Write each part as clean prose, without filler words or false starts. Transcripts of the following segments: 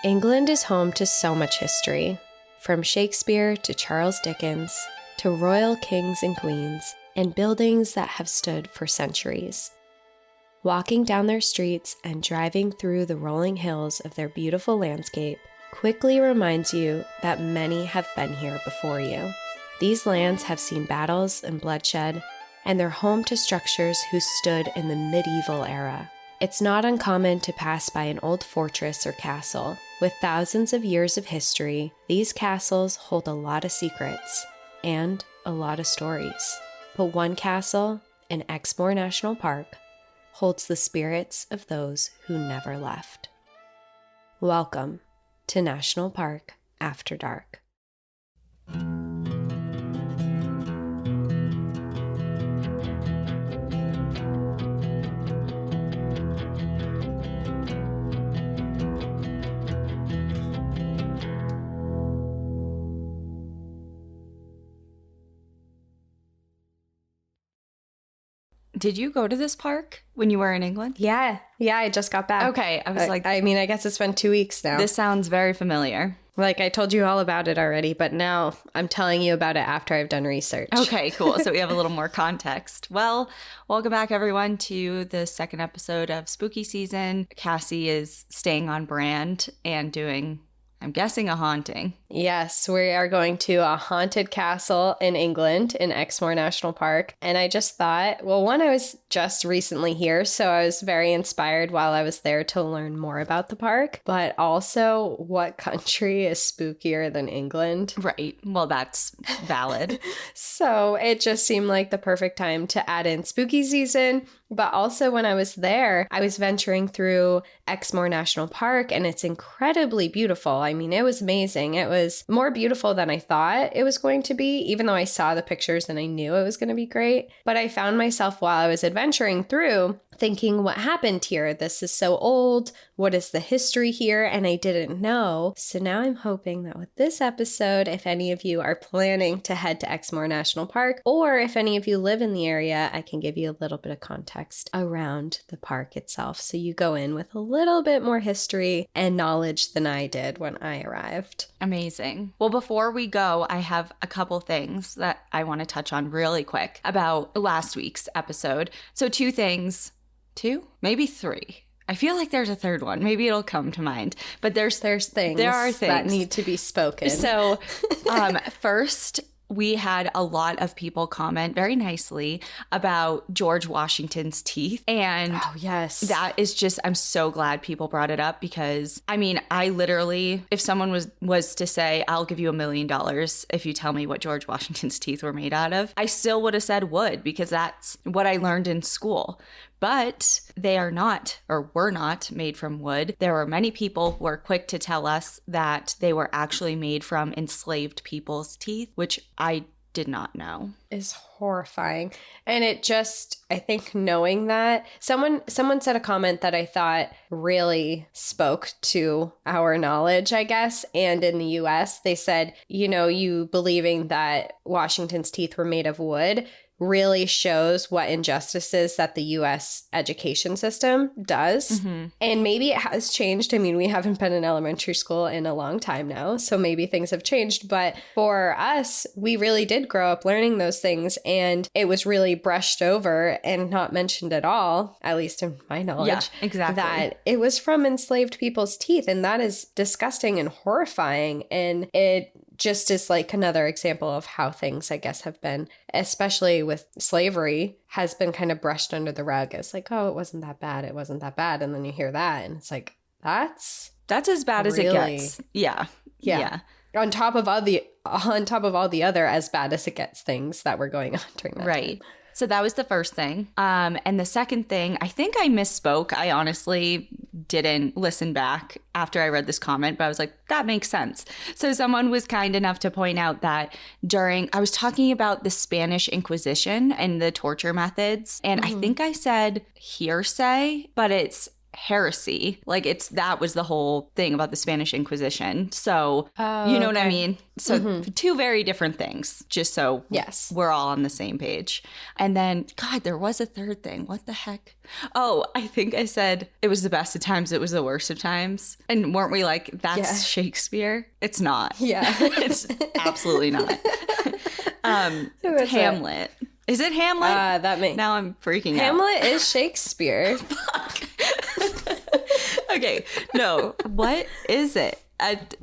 England is home to so much history, from Shakespeare to Charles Dickens, to royal kings and queens, and buildings that have stood for centuries. Walking down their streets and driving through the rolling hills of their beautiful landscape quickly reminds you that many have been here before you. These lands have seen battles and bloodshed, and they're home to structures who stood in the medieval era. It's not uncommon to pass by an old fortress or castle. With thousands of years of history, these castles hold a lot of secrets and a lot of stories. But one castle in Exmoor National Park holds the spirits of those who never left. Welcome to National Park After Dark. Did you go to this park when you were in England? Yeah, I just got back. Okay, I was like... I guess it's been 2 weeks now. This sounds very familiar. Like, I told you all about it already, but now I'm telling you about it after I've done research. Okay, cool. So we have a little more context. Well, welcome back, everyone, to the second episode of Spooky Season. Cassie is staying on brand and doing, I'm guessing, a haunting. Yes, we are going to a haunted castle in England in Exmoor National Park. And I just thought, well, one, I was just recently here, so I was very inspired while I was there to learn more about the park. But also, what country is spookier than England? Right. Well, that's valid. So it just seemed like the perfect time to add in spooky season. But also when I was there, I was venturing through Exmoor National Park, and it's incredibly beautiful. I mean, it was amazing. It was more beautiful than I thought it was going to be, even though I saw the pictures and I knew it was going to be great. But I found myself while I was adventuring through thinking, what happened here? This is so old. What is the history here? And I didn't know. So now I'm hoping that with this episode, if any of you are planning to head to Exmoor National Park, or if any of you live in the area, I can give you a little bit of context around the park itself. So you go in with a little bit more history and knowledge than I did when I arrived. Amazing. Well, before we go, I have a couple things that I want to touch on really quick about last week's episode. So 2 things. 2? Maybe 3. I feel like there's a third one. Maybe it'll come to mind. But there are things that need to be spoken. So first, we had a lot of people comment very nicely about George Washington's teeth. And oh, yes. That is just, I'm so glad people brought it up because, I mean, I literally, if someone was to say, I'll give you $1 million if you tell me what George Washington's teeth were made out of, I still would have said wood because that's what I learned in school. But they are not, or were not, made from wood. There were many people who were quick to tell us that they were actually made from enslaved people's teeth, which I did not know. Is horrifying. And it just, I think knowing that, someone said a comment that I thought really spoke to our knowledge, I guess. And in the US, they said, you believing that Washington's teeth were made of wood really shows what injustices that the U.S. education system does. Mm-hmm. And maybe it has changed. I mean, we haven't been in elementary school in a long time now, so maybe things have changed. But for us, we really did grow up learning those things, and it was really brushed over and not mentioned at all, at least in my knowledge. Yeah, exactly. That it was from enslaved people's teeth, and that is disgusting and horrifying. And it just is like another example of how things, I guess, have been, especially with slavery, has been kind of brushed under the rug as like, oh, it wasn't that bad. It wasn't that bad. And then you hear that and it's like, that's as bad as it gets. Yeah. On top of all the other as bad as it gets things that were going on during that time. So that was the first thing. And the second thing, I think I misspoke. I honestly didn't listen back after I read this comment, but I was like, that makes sense. So someone was kind enough to point out that I was talking about the Spanish Inquisition and the torture methods. And I think I said hearsay, but it's heresy. Like that was the whole thing about the Spanish Inquisition. So, you know what I mean? So two very different things, just so Yes. we're all on the same page. And then, God, there was a third thing. What the heck? Oh, I think I said it was the best of times, it was the worst of times. And weren't we like, that's Shakespeare? It's not. Yeah. It's absolutely not. Hamlet. Is it Hamlet? Now I'm freaking out. Hamlet is Shakespeare. Okay, no. What is it?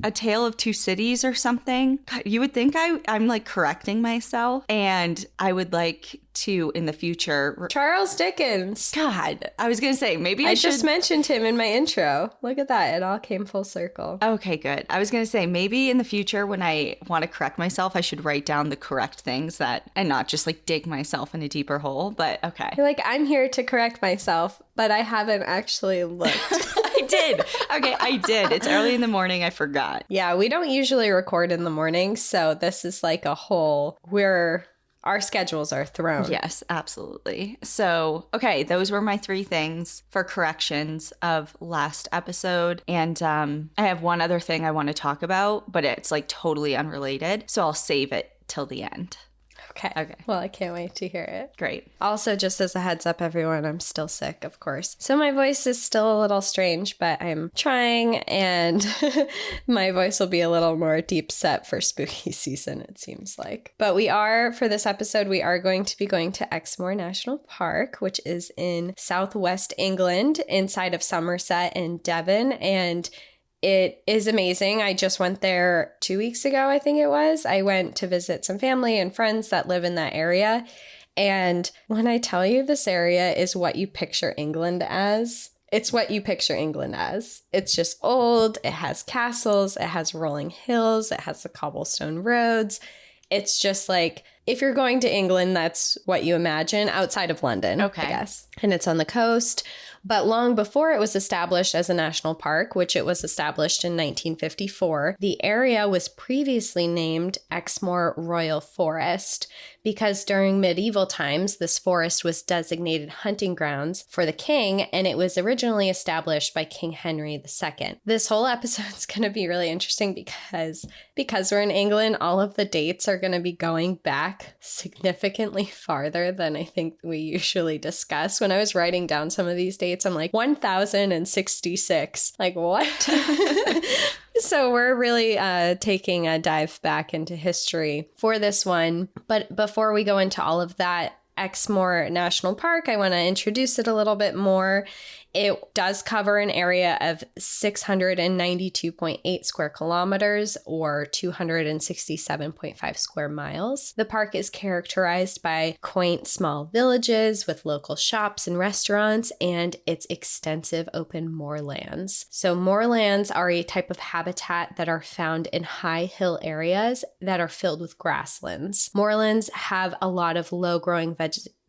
A Tale of Two Cities or something? God, you would think I'm like correcting myself, and I would like to in the future. Charles Dickens. God, I was gonna say maybe I just mentioned him in my intro. Look at that. It all came full circle. Okay, good. I was gonna say maybe in the future when I want to correct myself, I should write down the correct things and not just like dig myself in a deeper hole. But okay. You're like, I'm here to correct myself, but I haven't actually looked. I did. Okay, I did. It's early in the morning. I forgot. Yeah, we don't usually record in the morning, so this is like a whole our schedules are thrown. Yes, absolutely. So, okay, those were my 3 things for corrections of last episode. And I have one other thing I want to talk about, but it's like totally unrelated. So I'll save it till the end. Okay. Well, I can't wait to hear it. Great. Also, just as a heads up, everyone, I'm still sick, of course. So my voice is still a little strange, but I'm trying, and my voice will be a little more deep set for spooky season, it seems like. But for this episode, we are going to be going to Exmoor National Park, which is in southwest England, inside of Somerset and Devon, and it is amazing. I just went there 2 weeks ago, I think it was. I went to visit some family and friends that live in that area. And when I tell you this area is what you picture England as, it's what you picture England as. It's just old. It has castles. It has rolling hills. It has the cobblestone roads. It's just like, if you're going to England, that's what you imagine outside of London, I guess. And it's on the coast. But long before it was established as a national park, which it was established in 1954, the area was previously named Exmoor Royal Forest because during medieval times, this forest was designated hunting grounds for the king, and it was originally established by King Henry II. This whole episode's going to be really interesting because we're in England, all of the dates are going to be going back significantly farther than I think we usually discuss. When I was writing down some of these dates, I'm like, 1066. Like, what? So we're really taking a dive back into history for this one. But before we go into all of that, Exmoor National Park, I want to introduce it a little bit more. It does cover an area of 692.8 square kilometers or 267.5 square miles. The park is characterized by quaint small villages with local shops and restaurants and its extensive open moorlands. So moorlands are a type of habitat that are found in high hill areas that are filled with grasslands. Moorlands have a lot of low-growing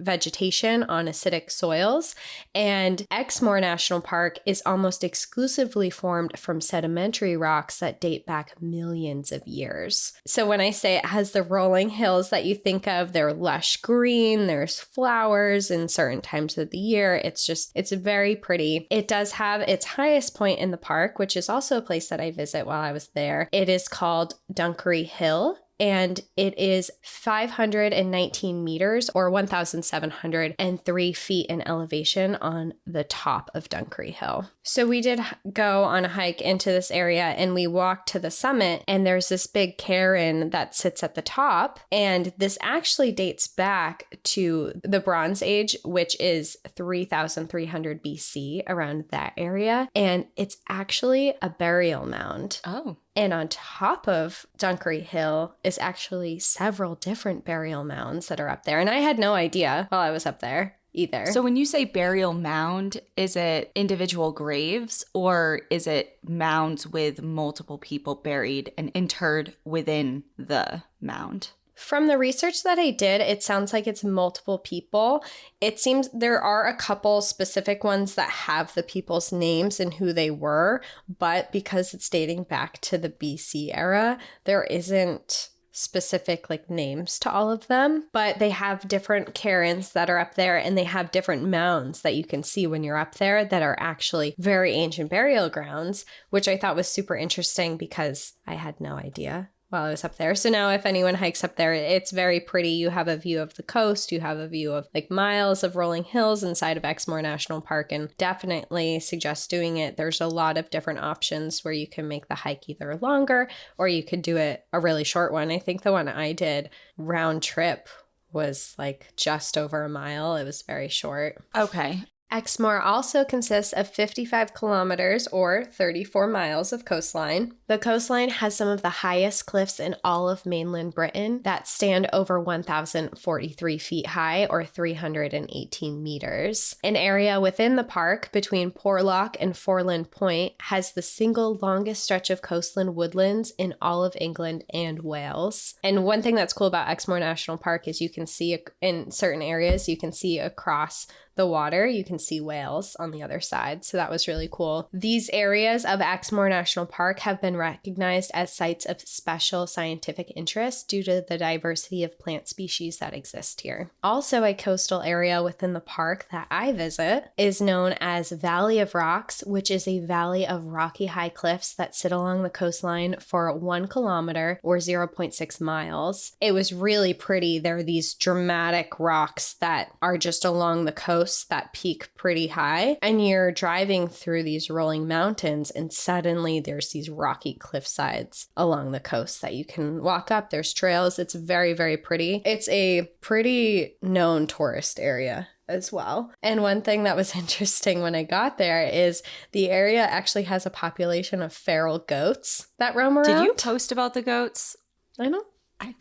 vegetation on acidic soils, and Exmoor National Park is almost exclusively formed from sedimentary rocks that date back millions of years. So when I say it has the rolling hills that you think of, they're lush green, there's flowers in certain times of the year. It's very pretty. It does have its highest point in the park, which is also a place that I visit while I was there. It is called Dunkery Hill, and it is 519 meters or 1,703 feet in elevation on the top of Dunkery Hill. So we did go on a hike into this area and we walked to the summit, and there's this big cairn that sits at the top. And this actually dates back to the Bronze Age, which is 3,300 BC, around that area. And it's actually a burial mound. Oh. And on top of Dunkery Hill is actually several different burial mounds that are up there. And I had no idea while I was up there either. So when you say burial mound, is it individual graves or is it mounds with multiple people buried and interred within the mound? From the research that I did, it sounds like it's multiple people. It seems there are a couple specific ones that have the people's names and who they were, but because it's dating back to the BC era, there isn't specific like names to all of them, but they have different cairns that are up there, and they have different mounds that you can see when you're up there that are actually very ancient burial grounds, which I thought was super interesting because I had no idea while I was up there. So now if anyone hikes up there, it's very pretty. You have a view of the coast, you have a view of like miles of rolling hills inside of Exmoor National Park, and definitely suggest doing it. There's a lot of different options where you can make the hike either longer or you could do it a really short one. I think the one I did round trip was like just over a mile. It was very short. Okay. Exmoor also consists of 55 kilometers or 34 miles of coastline. The coastline has some of the highest cliffs in all of mainland Britain that stand over 1,043 feet high or 318 meters. An area within the park between Porlock and Foreland Point has the single longest stretch of coastland woodlands in all of England and Wales. And one thing that's cool about Exmoor National Park is you can see in certain areas, you can see across the water, you can see Wales on the other side. So that was really cool. These areas of Exmoor National Park have been recognized as sites of special scientific interest due to the diversity of plant species that exist here. Also, a coastal area within the park that I visit is known as Valley of Rocks, which is a valley of rocky high cliffs that sit along the coastline for 1 kilometer or 0.6 miles. It was really pretty. There are these dramatic rocks that are just along the coast that peak pretty high, and you're driving through these rolling mountains and suddenly there's these rocky cliff sides along the coast that you can walk up. There's trails. It's very, very pretty. It's a pretty known tourist area as well. And one thing that was interesting when I got there is the area actually has a population of feral goats that roam around. Did you post about the goats? I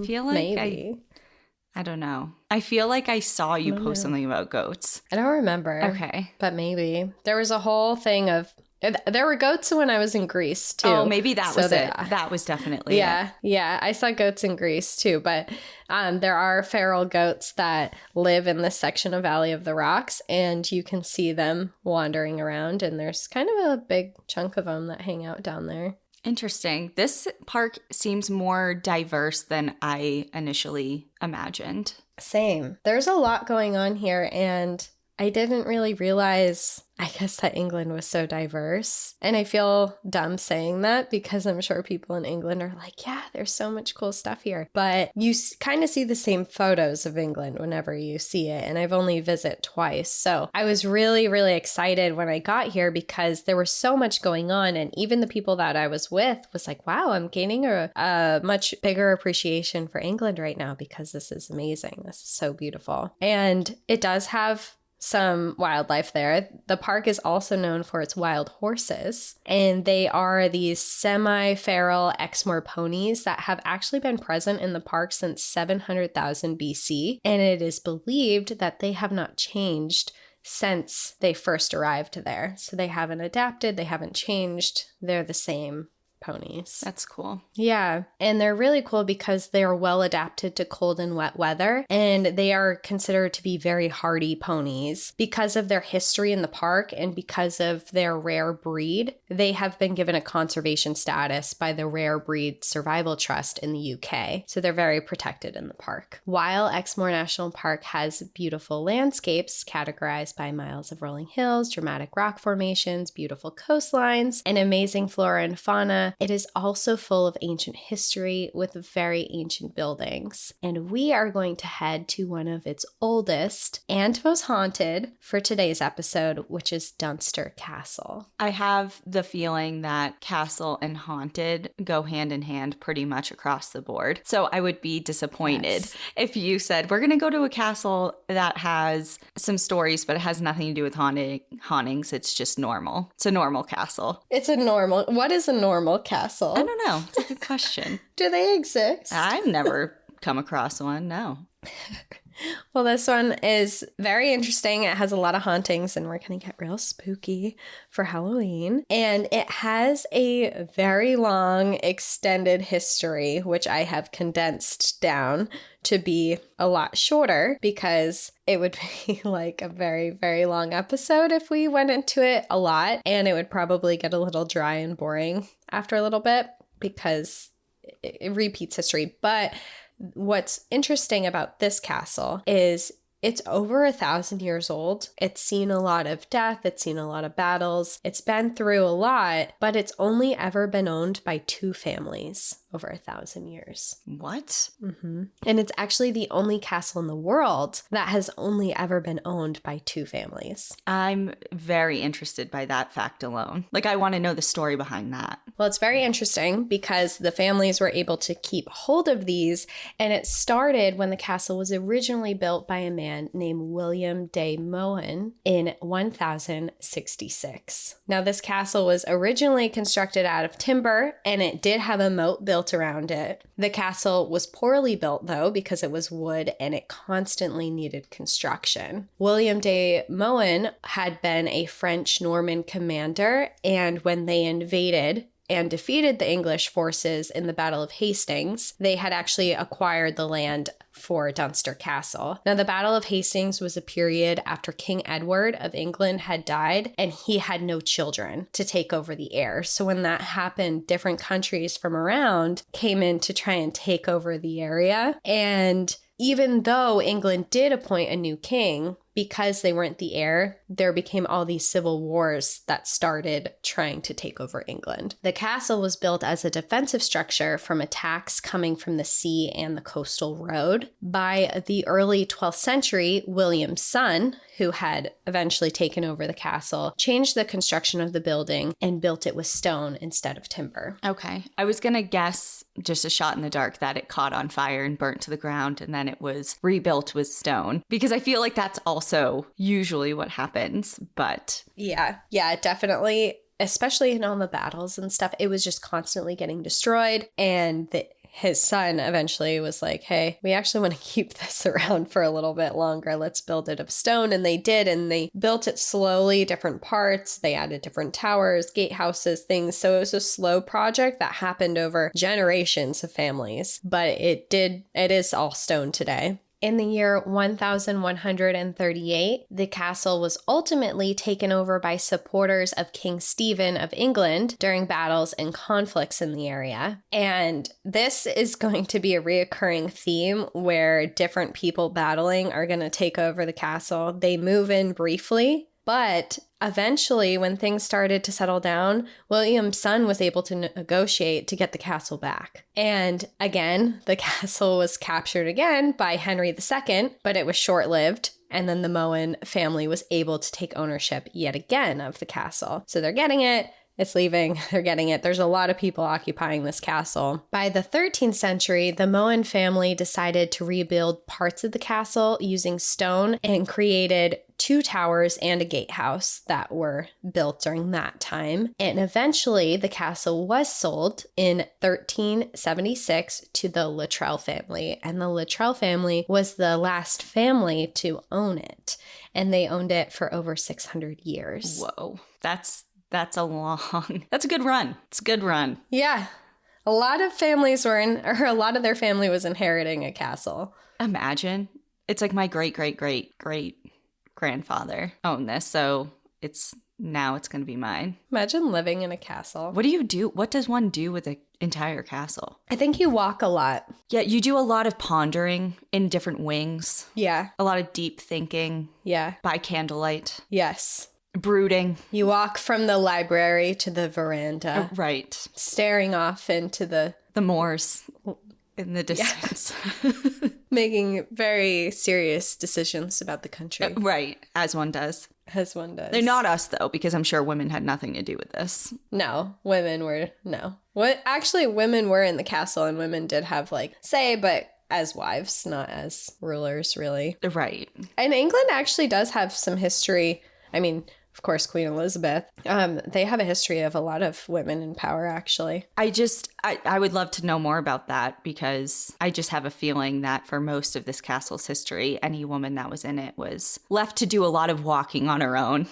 feel like maybe. I don't know. I feel like I saw you post something about goats. I don't remember. Okay. But maybe. There was a whole thing of... There were goats when I was in Greece, too. Oh, maybe that was it. That was definitely it. Yeah. I saw goats in Greece, too. But there are feral goats that live in this section of Valley of the Rocks, and you can see them wandering around. And there's kind of a big chunk of them that hang out down there. Interesting. This park seems more diverse than I initially imagined. Same. There's a lot going on here, and I didn't really realize, I guess, that England was so diverse. And I feel dumb saying that because I'm sure people in England are like, yeah, there's so much cool stuff here. But you kind of see the same photos of England whenever you see it. And I've only visited twice. So I was really, really excited when I got here because there was so much going on. And even the people that I was with was like, wow, I'm gaining a much bigger appreciation for England right now because this is amazing. This is so beautiful. And it does have some wildlife there. The park is also known for its wild horses, and they are these semi-feral Exmoor ponies that have actually been present in the park since 700,000 BC, and it is believed that they have not changed since they first arrived there. So they haven't adapted, they haven't changed, they're the same ponies. That's cool. Yeah. And they're really cool because they are well adapted to cold and wet weather. And they are considered to be very hardy ponies. Because of their history in the park and because of their rare breed, they have been given a conservation status by the Rare Breed Survival Trust in the UK. So they're very protected in the park. While Exmoor National Park has beautiful landscapes categorized by miles of rolling hills, dramatic rock formations, beautiful coastlines, and amazing flora and fauna, it is also full of ancient history with very ancient buildings. And we are going to head to one of its oldest and most haunted for today's episode, which is Dunster Castle. I have the feeling that castle and haunted go hand in hand pretty much across the board. So I would be disappointed if you said, we're going to go to a castle that has some stories, but it has nothing to do with hauntings. It's just normal. It's a normal castle. What is a normal castle? I don't know. It's a good question. Do they exist? I've never come across one. No. Well, this one is very interesting. It has a lot of hauntings, and we're going to get real spooky for Halloween. And it has a very long, extended history, which I have condensed down to be a lot shorter because it would be like a very, very long episode if we went into it a lot. And it would probably get a little dry and boring after a little bit because it repeats history. But what's interesting about this castle is it's over 1,000 years old. It's seen a lot of death. It's seen a lot of battles. It's been through a lot, but it's only ever been owned by 2 families over 1,000 years. What? Mm-hmm. And it's actually the only castle in the world that has only ever been owned by 2 families. I'm very interested by that fact alone. Like, I want to know the story behind that. Well, it's very interesting because the families were able to keep hold of these, and it started when the castle was originally built by a man named William de Mohun in 1066. Now, this castle was originally constructed out of timber, and it did have a moat built around it. The castle was poorly built, though, because it was wood and it constantly needed construction. William de Mohun had been a French-Norman commander, and when they invaded and defeated the English forces in the Battle of Hastings, they had actually acquired the land for Dunster Castle. Now, the Battle of Hastings was a period after King Edward of England had died, and he had no children to take over the heir. So when that happened, different countries from around came in to try and take over the area. And even though England did appoint a new king, because they weren't the heir, there became all these civil wars that started trying to take over England. The castle was built as a defensive structure from attacks coming from the sea and the coastal road. By the early 12th century, William's son, who had eventually taken over the castle, changed the construction of the building and built it with stone instead of timber. Okay. I was going to guess, just a shot in the dark, that it caught on fire and burnt to the ground and then it was rebuilt with stone, because I feel like that's also usually what happens. But yeah, definitely, especially in all the battles and stuff, it was just constantly getting destroyed. And his son eventually was like, hey, we actually want to keep this around for a little bit longer. Let's build it of stone. And they did. And they built it slowly, different parts. They added different towers, gatehouses, things. So it was a slow project that happened over generations of families. But it is all stone today. In the year 1138, the castle was ultimately taken over by supporters of King Stephen of England during battles and conflicts in the area. And this is going to be a reoccurring theme where different people battling are going to take over the castle. They move in briefly, but eventually, when things started to settle down, William's son was able to negotiate to get the castle back. And again, the castle was captured again by Henry II, but it was short-lived. And then the Mohun family was able to take ownership yet again of the castle. So they're getting it. It's leaving. They're getting it. There's a lot of people occupying this castle. By the 13th century, the Mohun family decided to rebuild parts of the castle using stone and created 2 towers and a gatehouse that were built during that time. And eventually, the castle was sold in 1376 to the Luttrell family. And the Luttrell family was the last family to own it. And they owned it for over 600 years. Whoa, that's a good run. It's a good run. Yeah. A lot of families a lot of their family was inheriting a castle. Imagine. It's like my great-great-great-grandfather owned this, so it's going to be mine. Imagine living in a castle. What do you do? What does one do with an entire castle? I think you walk a lot. Yeah, you do a lot of pondering in different wings. Yeah. A lot of deep thinking. Yeah. By candlelight. Yes. Brooding. You walk from the library to the veranda. Right. Staring off into the moors in the distance. Yeah. Making very serious decisions about the country. Right. As one does. As one does. They're not us, though, because I'm sure women had nothing to do with this. No. Women were in the castle, and women did have, say, but as wives, not as rulers, really. Right. And England actually does have some history. I mean, of course, Queen Elizabeth. They have a history of a lot of women in power, actually. I would love to know more about that, because I just have a feeling that for most of this castle's history, any woman that was in it was left to do a lot of walking on her own.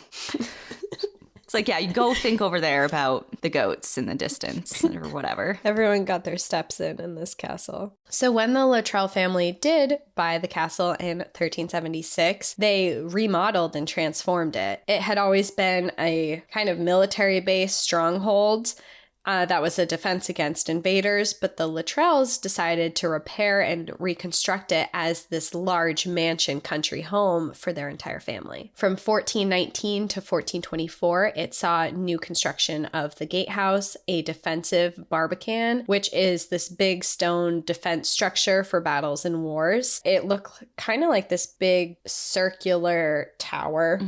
It's like, yeah, you go think over there about the goats in the distance or whatever. Everyone got their steps in this castle. So when the Luttrell family did buy the castle in 1376, they remodeled and transformed it. It had always been a kind of military-based stronghold That was a defense against invaders, but the Luttrells decided to repair and reconstruct it as this large mansion country home for their entire family. From 1419 to 1424, it saw new construction of the gatehouse, a defensive barbican, which is this big stone defense structure for battles and wars. It looked kind of like this big circular tower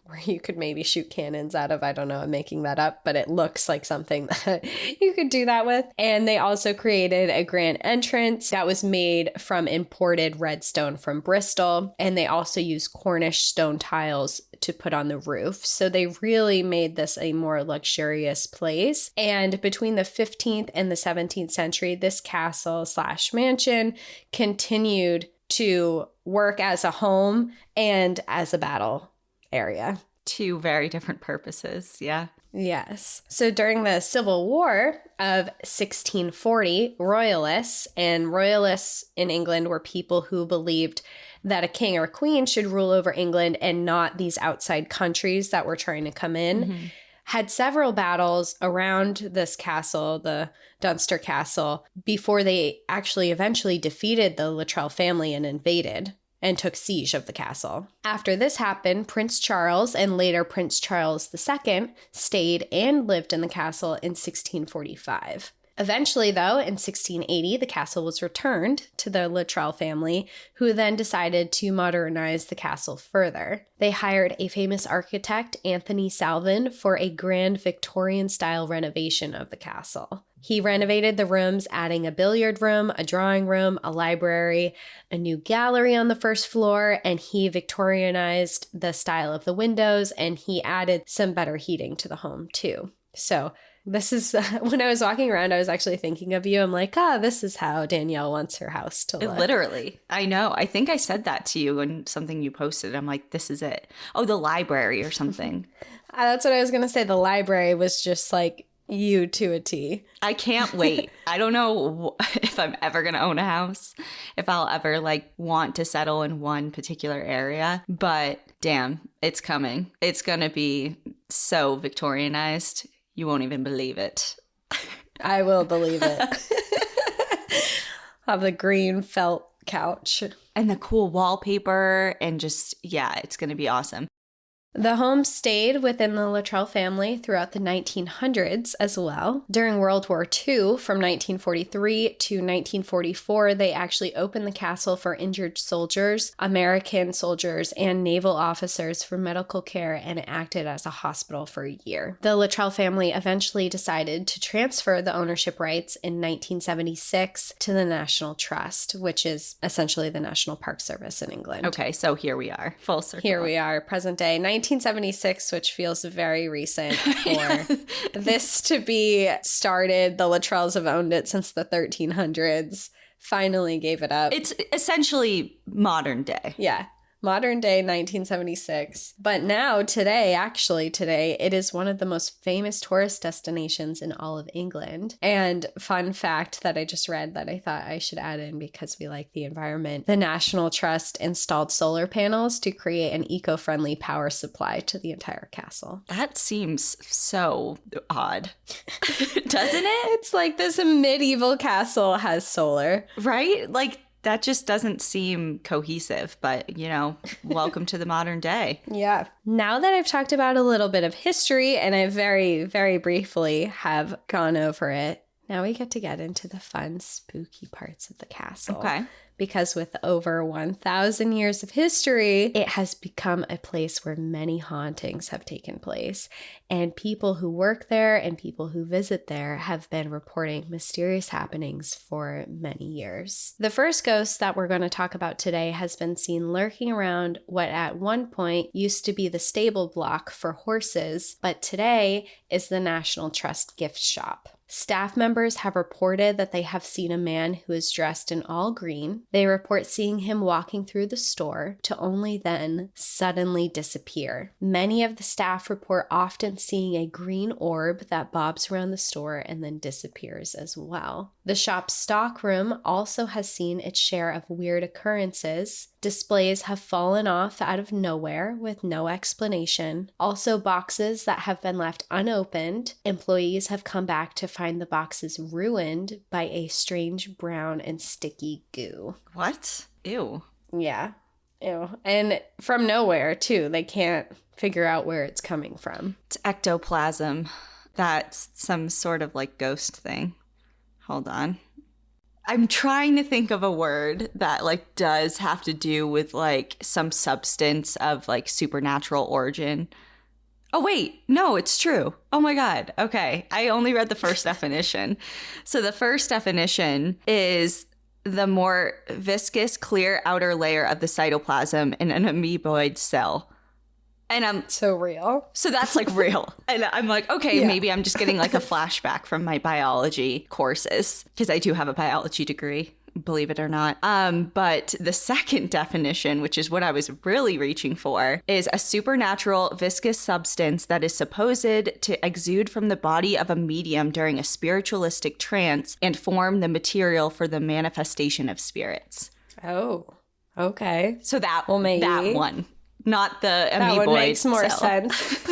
where you could maybe shoot cannons out of. I don't know, I'm making that up, but it looks like something that you could do that with. And they also created a grand entrance that was made from imported red stone from Bristol. And they also used Cornish stone tiles to put on the roof. So they really made this a more luxurious place. And between the 15th and the 17th century, this castle / mansion continued to work as a home and as a battle area. Two very different purposes, yeah. Yes. So during the Civil War of 1640, royalists, and royalists in England were people who believed that a king or a queen should rule over England and not these outside countries that were trying to come in, had several battles around this castle, the Dunster Castle, before they actually eventually defeated the Luttrell family and invaded and took siege of the castle. After this happened, Prince Charles and later Prince Charles II stayed and lived in the castle in 1645. Eventually, though, in 1680, the castle was returned to the Luttrell family, who then decided to modernize the castle further. They hired a famous architect, Anthony Salvin, for a grand Victorian-style renovation of the castle. He renovated the rooms, adding a billiard room, a drawing room, a library, a new gallery on the first floor, and he Victorianized the style of the windows, and he added some better heating to the home, too. So this is, when I was walking around, I was actually thinking of you. I'm like, this is how Danielle wants her house to look. Literally. I know. I think I said that to you in something you posted. I'm like, this is it. Oh, the library or something. That's what I was going to say. The library was just like you to a T. I can't wait. I don't know if I'm ever going to own a house, if I'll ever want to settle in one particular area, but damn, it's coming. It's going to be so Victorianized. You won't even believe it. I will believe it. Have the green felt couch. And the cool wallpaper and just, yeah, it's going to be awesome. The home stayed within the Luttrell family throughout the 1900s as well. During World War II, from 1943 to 1944, they actually opened the castle for injured soldiers, American soldiers, and naval officers for medical care, and it acted as a hospital for a year. The Luttrell family eventually decided to transfer the ownership rights in 1976 to the National Trust, which is essentially the National Park Service in England. Okay, so here we are, full circle. Here we are, present day. 1976, which feels very recent for this to be started. The Luttrells have owned it since the 1300s. Finally gave it up. It's essentially modern day. Yeah. Modern day 1976. But now, today, it is one of the most famous tourist destinations in all of England. And fun fact that I just read that I thought I should add in because we like the environment. The National Trust installed solar panels to create an eco-friendly power supply to the entire castle. That seems so odd, doesn't it? It's like this medieval castle has solar. Right? That just doesn't seem cohesive, but, welcome to the modern day. Yeah. Now that I've talked about a little bit of history and I very, very briefly have gone over it, now we get into the fun, spooky parts of the castle. Okay. Because with over 1,000 years of history, it has become a place where many hauntings have taken place. And people who work there and people who visit there have been reporting mysterious happenings for many years. The first ghost that we're going to talk about today has been seen lurking around what at one point used to be the stable block for horses, but today is the National Trust gift shop. Staff members have reported that they have seen a man who is dressed in all green. They report seeing him walking through the store to only then suddenly disappear. Many of the staff report often seeing a green orb that bobs around the store and then disappears as well. The shop's stock room also has seen its share of weird occurrences. Displays have fallen off out of nowhere with no explanation. Also, boxes that have been left unopened. Employees have come back to find the boxes ruined by a strange brown and sticky goo. What? Ew. Yeah. Ew. And from nowhere, too. They can't figure out where it's coming from. It's ectoplasm. That's some sort of like ghost thing. Hold on. I'm trying to think of a word that like does have to do with like some substance of like supernatural origin. Oh, wait. No, it's true. Oh my God. Okay. I only read the first definition. So the first definition is the more viscous, clear outer layer of the cytoplasm in an amoeboid cell. And I'm so real. So that's like real. And I'm like, okay, maybe I'm just getting like a flashback from my biology courses because I do have a biology degree, believe it or not. But the second definition, which is what I was really reaching for, is a supernatural viscous substance that is supposed to exude from the body of a medium during a spiritualistic trance and form the material for the manifestation of spirits. Oh, okay. So that one. Not the amoeboid. That one makes more cell. sense.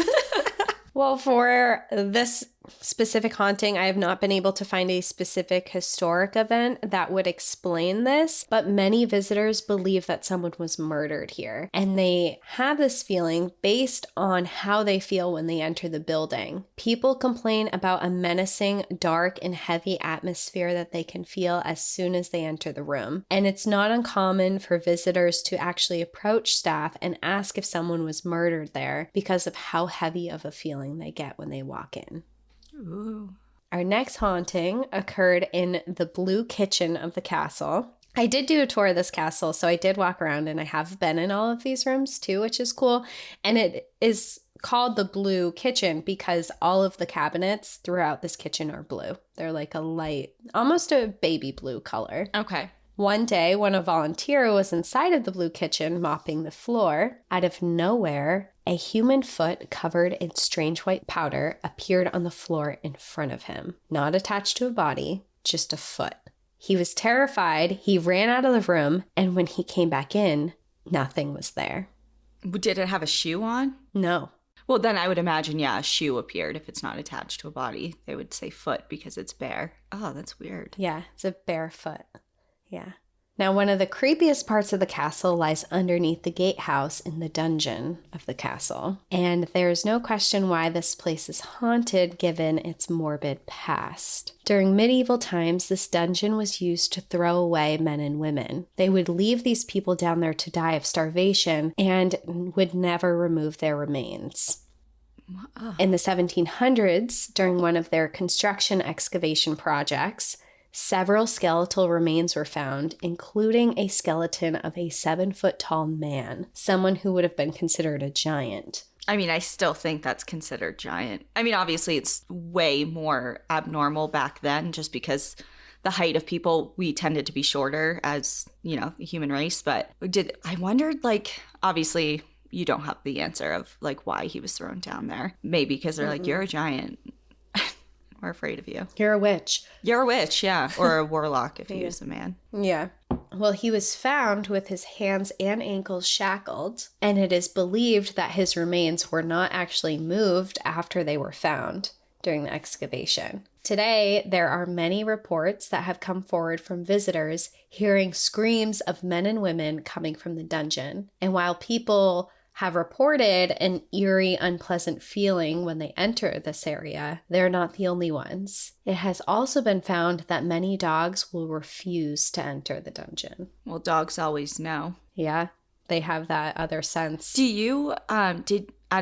Well, for this specific haunting, I have not been able to find a specific historic event that would explain this, but many visitors believe that someone was murdered here, and they have this feeling based on how they feel when they enter the building. People complain about a menacing, dark, and heavy atmosphere that they can feel as soon as they enter the room, and it's not uncommon for visitors to actually approach staff and ask if someone was murdered there because of how heavy of a feeling they get when they walk in. Ooh. Our next haunting occurred in the blue kitchen of the castle. I did do a tour of this castle, so I did walk around, and I have been in all of these rooms too, which is cool. And it is called the blue kitchen because all of the cabinets throughout this kitchen are blue. They're like a light, almost a baby blue color. Okay. One day, when a volunteer was inside of the blue kitchen mopping the floor, out of nowhere, a human foot covered in strange white powder appeared on the floor in front of him. Not attached to a body, just a foot. He was terrified. He ran out of the room, and when he came back in, nothing was there. Did it have a shoe on? No. Well, then I would imagine, a shoe appeared. If it's not attached to a body, they would say foot because it's bare. Oh, that's weird. Yeah, it's a bare foot. Yeah. Now, one of the creepiest parts of the castle lies underneath the gatehouse in the dungeon of the castle. And there's no question why this place is haunted given its morbid past. During medieval times, this dungeon was used to throw away men and women. They would leave these people down there to die of starvation and would never remove their remains. In the 1700s, during one of their construction excavation projects, several skeletal remains were found, including a skeleton of a 7-foot-tall man, someone who would have been considered a giant. I mean, I still think that's considered giant. I mean, obviously, it's way more abnormal back then just because the height of people, we tended to be shorter as, the human race. But I wondered, obviously, you don't have the answer of, why he was thrown down there. Maybe because they're like, you're a giant. We're afraid of you. You're a witch. You're a witch, yeah. Or a warlock if he was a man. Yeah. Well, he was found with his hands and ankles shackled, and it is believed that his remains were not actually moved after they were found during the excavation. Today, there are many reports that have come forward from visitors hearing screams of men and women coming from the dungeon. And while people have reported an eerie, unpleasant feeling when they enter this area, they're not the only ones. It has also been found that many dogs will refuse to enter the dungeon. Well, dogs always know. Yeah, they have that other sense. Do you, I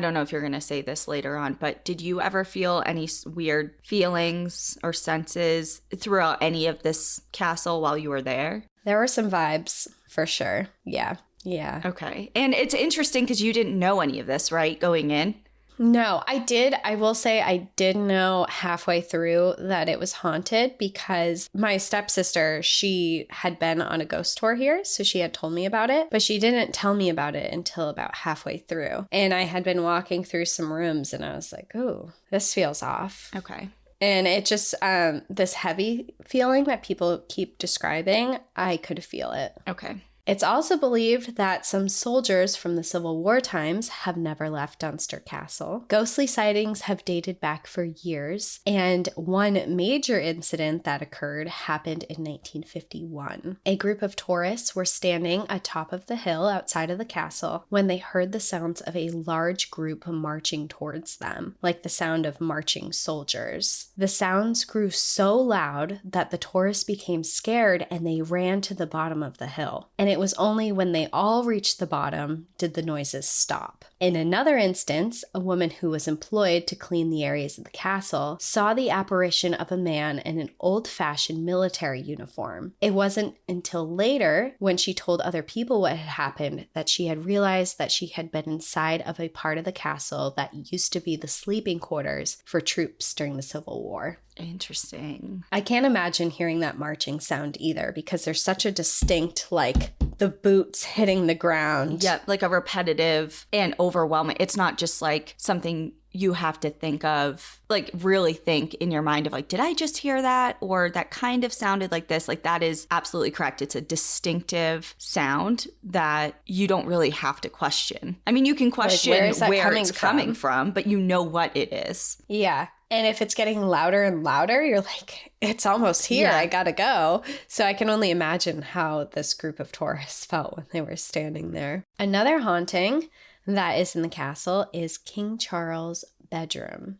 don't know if you're going to say this later on, but did you ever feel any weird feelings or senses throughout any of this castle while you were there? There were some vibes, for sure. Yeah. Yeah. Okay. And it's interesting because you didn't know any of this, right, going in? No, I did. I will say I did know halfway through that it was haunted because my stepsister, she had been on a ghost tour here. So she had told me about it, but she didn't tell me about it until about halfway through. And I had been walking through some rooms and I was like, oh, this feels off. Okay. And it just, this heavy feeling that people keep describing, I could feel it. Okay. It's also believed that some soldiers from the Civil War times have never left Dunster Castle. Ghostly sightings have dated back for years, and one major incident that occurred happened in 1951. A group of tourists were standing atop of the hill outside of the castle when they heard the sounds of a large group marching towards them, like the sound of marching soldiers. The sounds grew so loud that the tourists became scared and they ran to the bottom of the hill. And it was only when they all reached the bottom did the noises stop. In another instance, a woman who was employed to clean the areas of the castle saw the apparition of a man in an old-fashioned military uniform. It wasn't until later, when she told other people what had happened, that she had realized that she had been inside of a part of the castle that used to be the sleeping quarters for troops during the Civil War. Interesting. I can't imagine hearing that marching sound either, because there's such a distinct, like, the boots hitting the ground. Yeah, like a repetitive and overwhelming. It's not just like something you have to think of, like really think in your mind of like, did I just hear that? Or that kind of sounded like this. Like that is absolutely correct. It's a distinctive sound that you don't really have to question. I mean, you can question like, where it's coming from, but you know what it is. Yeah. And if it's getting louder and louder, you're like, it's almost here. Yeah. I gotta go. So I can only imagine how this group of tourists felt when they were standing there. Another haunting that is in the castle is King Charles' bedroom.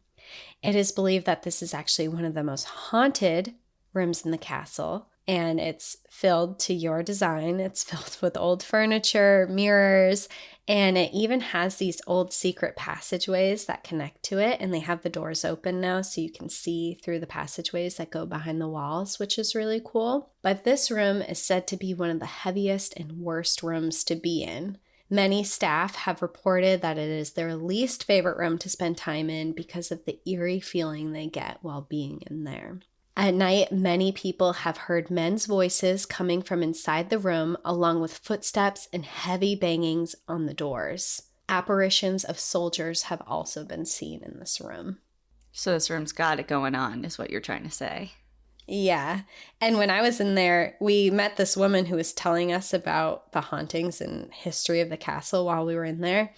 It is believed that this is actually one of the most haunted rooms in the castle, and it's filled to your design. It's filled with old furniture, mirrors, and it even has these old secret passageways that connect to it, and they have the doors open now so you can see through the passageways that go behind the walls, which is really cool. But this room is said to be one of the heaviest and worst rooms to be in. Many staff have reported that it is their least favorite room to spend time in because of the eerie feeling they get while being in there. At night, many people have heard men's voices coming from inside the room, along with footsteps and heavy bangings on the doors. Apparitions of soldiers have also been seen in this room. So this room's got it going on, is what you're trying to say. Yeah. And when I was in there, we met this woman who was telling us about the hauntings and history of the castle while we were in there.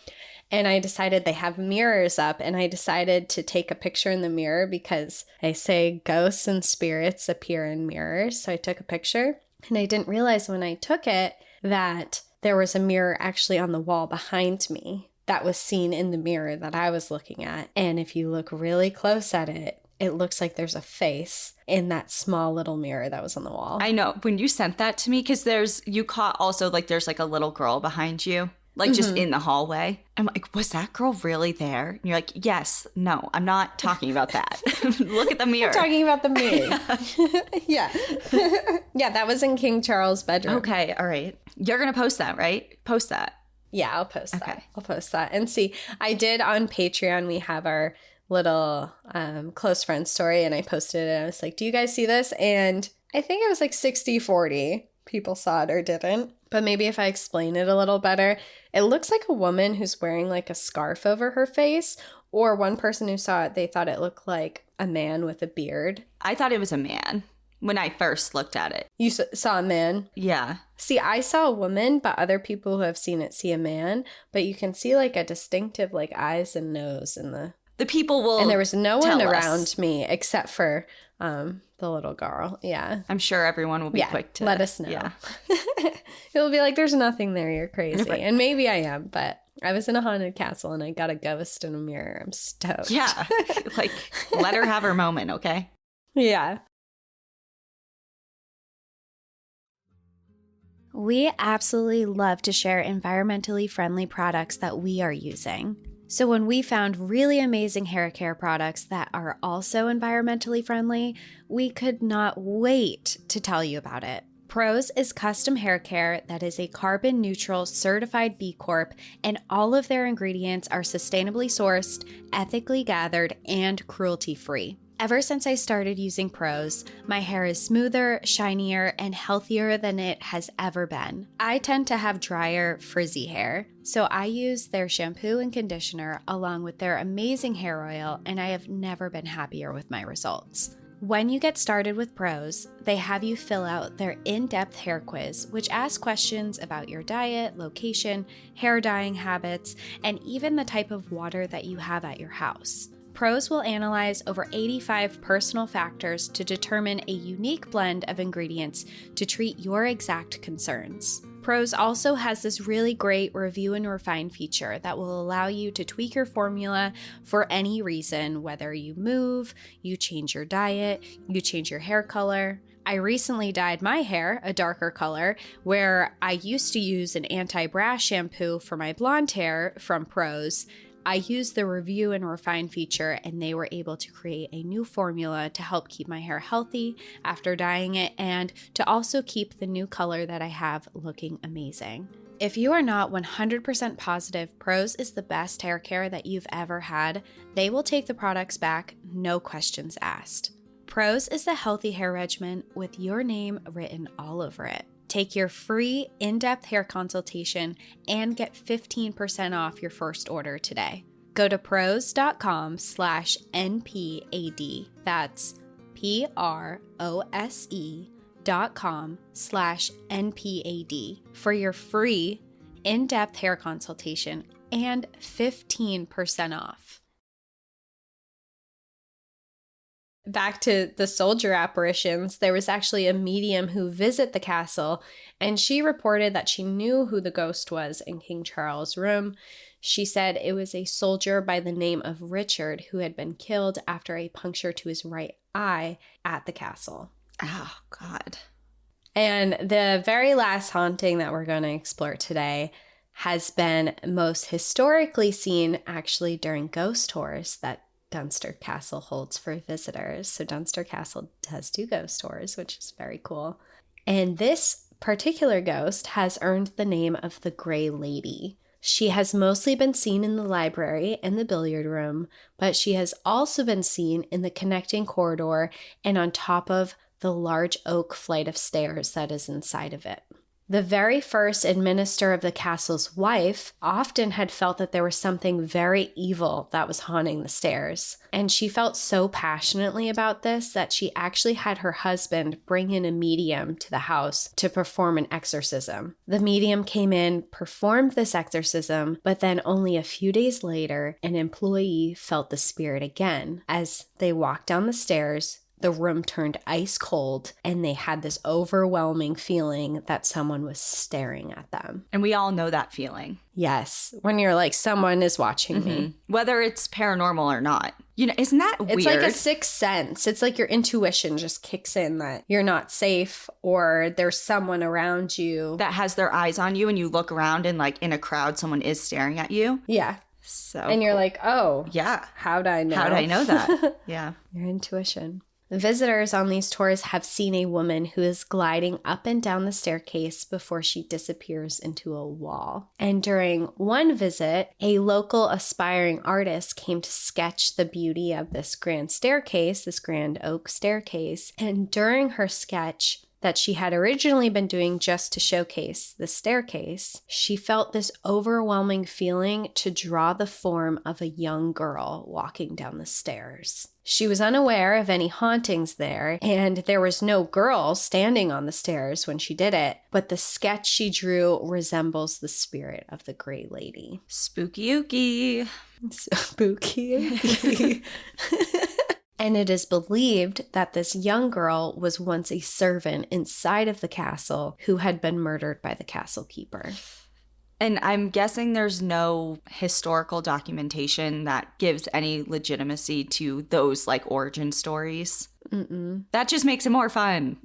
And I decided they have mirrors up, and I decided to take a picture in the mirror because they say ghosts and spirits appear in mirrors. So I took a picture, and I didn't realize when I took it that there was a mirror actually on the wall behind me that was seen in the mirror that I was looking at. And if you look really close at it, it looks like there's a face in that small little mirror that was on the wall. I know. When you sent that to me, because you caught also like there's like a little girl behind you, like just in the hallway. I'm like, was that girl really there? And you're like, yes, no, I'm not talking about that. Look at the mirror. I'm talking about the mirror. Yeah. Yeah, that was in King Charles' bedroom. Okay, all right. You're going to post that, right? Post that. Yeah, I'll post that. I'll post that. And see, I did on Patreon, we have our little close friend story, and I posted it and I was like, do you guys see this? And I think it was like 60-40 people saw it or didn't, but maybe if I explain it a little better, it looks like a woman who's wearing like a scarf over her face, or one person who saw it, they thought it looked like a man with a beard. I thought it was a man when I first looked at it. You saw a man? Yeah. See, I saw a woman, but other people who have seen it see a man, but you can see like a distinctive like eyes and nose in the people will. And there was no one around me except for the little girl. Yeah. I'm sure everyone will be quick to let us know. Yeah. It'll be like, there's nothing there. You're crazy. And maybe I am, but I was in a haunted castle and I got a ghost in a mirror. I'm stoked. Yeah. Like, let her have her moment, okay? Yeah. We absolutely love to share environmentally friendly products that we are using. So when we found really amazing hair care products that are also environmentally friendly, we could not wait to tell you about it. Prose is custom hair care that is a carbon neutral certified B Corp, and all of their ingredients are sustainably sourced, ethically gathered, and cruelty free. Ever since I started using Prose, my hair is smoother, shinier, and healthier than it has ever been. I tend to have drier, frizzy hair, so I use their shampoo and conditioner along with their amazing hair oil, and I have never been happier with my results. When you get started with Prose, they have you fill out their in-depth hair quiz, which asks questions about your diet, location, hair dyeing habits, and even the type of water that you have at your house. Prose will analyze over 85 personal factors to determine a unique blend of ingredients to treat your exact concerns. Prose also has this really great review and refine feature that will allow you to tweak your formula for any reason, whether you move, you change your diet, you change your hair color. I recently dyed my hair a darker color, where I used to use an anti-brash shampoo for my blonde hair from Prose. I used the review and refine feature, and they were able to create a new formula to help keep my hair healthy after dyeing it and to also keep the new color that I have looking amazing. If you are not 100% positive Prose is the best hair care that you've ever had, they will take the products back, no questions asked. Prose is the healthy hair regimen with your name written all over it. Take your free in-depth hair consultation and get 15% off your first order today. Go to prose.com/NPAD. That's PROSE.com/NPAD for your free in-depth hair consultation and 15% off. Back to the soldier apparitions, there was actually a medium who visited the castle, and she reported that she knew who the ghost was in King Charles' room. She said it was a soldier by the name of Richard who had been killed after a puncture to his right eye at the castle. Oh, God. And the very last haunting that we're going to explore today has been most historically seen actually during ghost tours that Dunster Castle holds for visitors. So Dunster Castle does do ghost tours, which is very cool. And this particular ghost has earned the name of the Grey Lady. She has mostly been seen in the library and the billiard room, but she has also been seen in the connecting corridor and on top of the large oak flight of stairs that is inside of it. The very first administrator of the castle's wife often had felt that there was something very evil that was haunting the stairs. And she felt so passionately about this that she actually had her husband bring in a medium to the house to perform an exorcism. The medium came in, performed this exorcism, but then only a few days later, an employee felt the spirit again. As they walked down the stairs, the room turned ice cold, and they had this overwhelming feeling that someone was staring at them. And we all know that feeling. Yes. When you're like, someone is watching me. Whether it's paranormal or not. You know, isn't that weird? It's like a sixth sense. It's like your intuition just kicks in that you're not safe or there's someone around you that has their eyes on you, and you look around and like in a crowd, someone is staring at you. Yeah. So. And you're like, oh. Yeah. How'd I know? How'd I know that? Yeah. Your intuition. Visitors on these tours have seen a woman who is gliding up and down the staircase before she disappears into a wall. And during one visit, a local aspiring artist came to sketch the beauty of this grand staircase, this grand oak staircase. And during her sketch, that she had originally been doing just to showcase the staircase, she felt this overwhelming feeling to draw the form of a young girl walking down the stairs. She was unaware of any hauntings there, and there was no girl standing on the stairs when she did it, but the sketch she drew resembles the spirit of the Grey Lady. Spooky-ooky. Spooky-ooky. And it is believed that this young girl was once a servant inside of the castle who had been murdered by the castle keeper. And I'm guessing there's no historical documentation that gives any legitimacy to those like origin stories. Mm-mm. That just makes it more fun.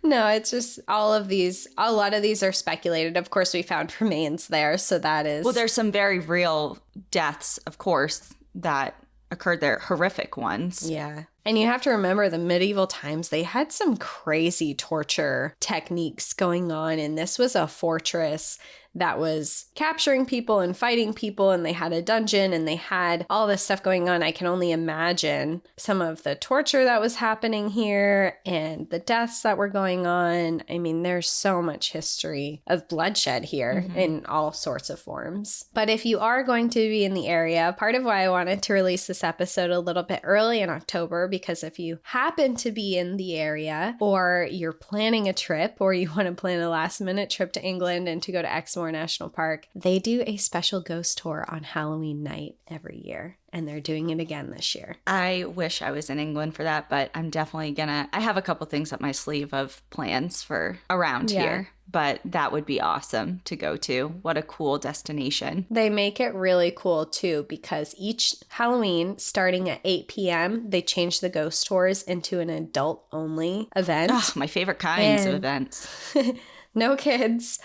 No, it's just a lot of these are speculated. Of course, we found remains there, so that is... Well, there's some very real deaths, of course, that occurred there, horrific ones. Yeah. And you have to remember the medieval times, they had some crazy torture techniques going on. And this was a fortress that was capturing people and fighting people, and they had a dungeon and they had all this stuff going on. I can only imagine some of the torture that was happening here and the deaths that were going on. I mean, there's so much history of bloodshed here in all sorts of forms. But if you are going to be in the area, part of why I wanted to release this episode a little bit early in October, because if you happen to be in the area or you're planning a trip or you want to plan a last minute trip to England and to go to Exmoor National Park, they do a special ghost tour on Halloween night every year. And they're doing it again this year. I wish I was in England for that, but I'm definitely I have a couple things up my sleeve of plans for around here. But that would be awesome to go to. What a cool destination. They make it really cool too, because each Halloween, starting at 8 p.m., they change the ghost tours into an adult-only event. Oh, my favorite kinds of events. No kids.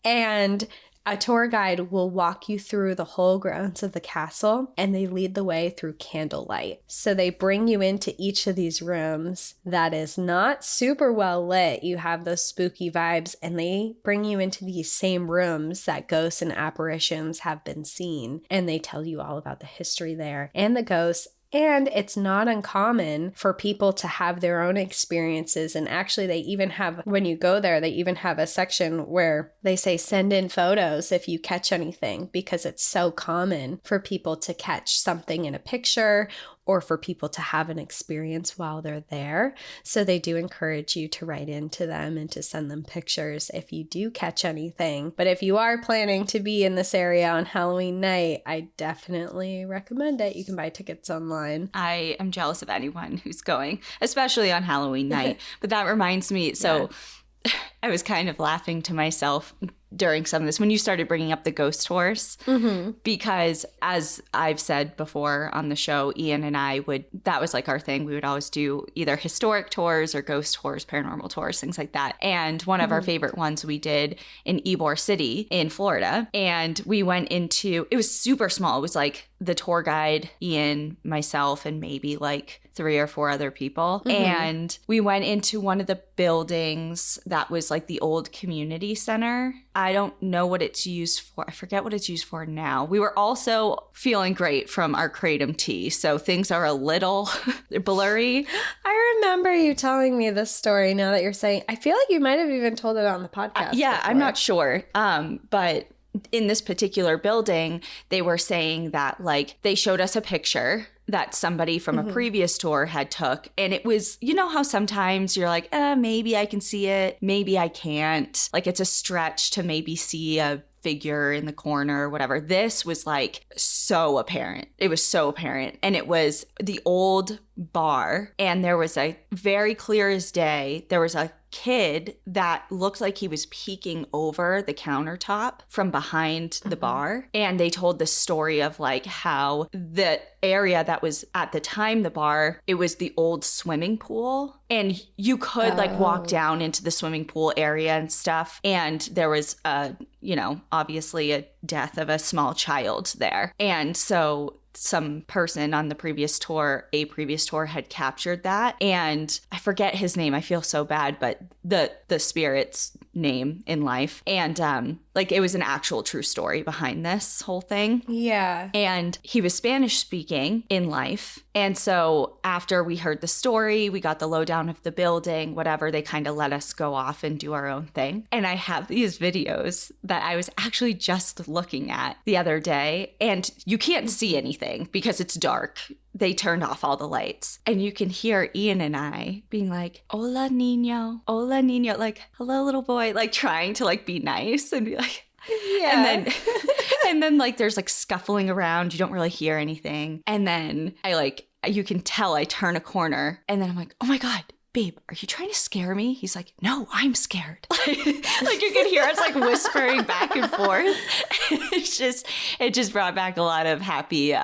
And a tour guide will walk you through the whole grounds of the castle, and they lead the way through candlelight. So they bring you into each of these rooms that is not super well lit. You have those spooky vibes, and they bring you into these same rooms that ghosts and apparitions have been seen. And they tell you all about the history there and the ghosts. And it's not uncommon for people to have their own experiences. And actually, they even have, when you go there, they even have a section where they say send in photos if you catch anything, because it's so common for people to catch something in a picture or for people to have an experience while they're there. So they do encourage you to write into them and to send them pictures if you do catch anything. But if you are planning to be in this area on Halloween night, I definitely recommend it. You can buy tickets online. I am jealous of anyone who's going, especially on Halloween night. But that reminds me, so I was kind of laughing to myself during some of this when you started bringing up the ghost tours, because as I've said before on the show, Ian and I that was like our thing. We would always do either historic tours or ghost tours, paranormal tours, things like that. And one of our favorite ones we did in Ybor City in Florida. And we went into, it was super small. It was like the tour guide, Ian, myself, and maybe like 3 or 4 other people. And we went into one of the buildings that was like the old community center. I don't know what it's used for. I forget what it's used for now. We were also feeling great from our kratom tea, so things are a little blurry. I remember you telling me this story now that you're saying. I feel like you might have even told it on the podcast. Yeah, before. I'm not sure. But in this particular building, they were saying that like they showed us a picture that somebody from a previous tour had took. And it was, you know how sometimes you're like, maybe I can see it, maybe I can't. Like it's a stretch to maybe see a figure in the corner or whatever. This was like so apparent. It was so apparent. And it was the old bar. And there was a very clear as day, there was a kid that looked like he was peeking over the countertop from behind the bar. And they told the story of like how the area that was at the time the bar, it was the old swimming pool. And you could like walk down into the swimming pool area and stuff. And there was obviously a death of a small child there. And so some person on a previous tour had captured that. And I forget his name. I feel so bad, but the spirit's name in life. And like it was an actual true story behind this whole thing. Yeah. And he was Spanish speaking in life. And so after we heard the story, we got the lowdown of the building, whatever, they kind of let us go off and do our own thing. And I have these videos that I was actually just looking at the other day, and you can't see anything because it's dark. They turned off all the lights, and you can hear Ian and I being like, hola niño, like, hello little boy, like trying to like be nice and be like, yeah. And then like there's like scuffling around. You don't really hear anything. And then you can tell I turn a corner, and then I'm like, oh my God, babe, are you trying to scare me? He's like, no, I'm scared. Like you can hear us like whispering back and forth. It just brought back a lot of happy,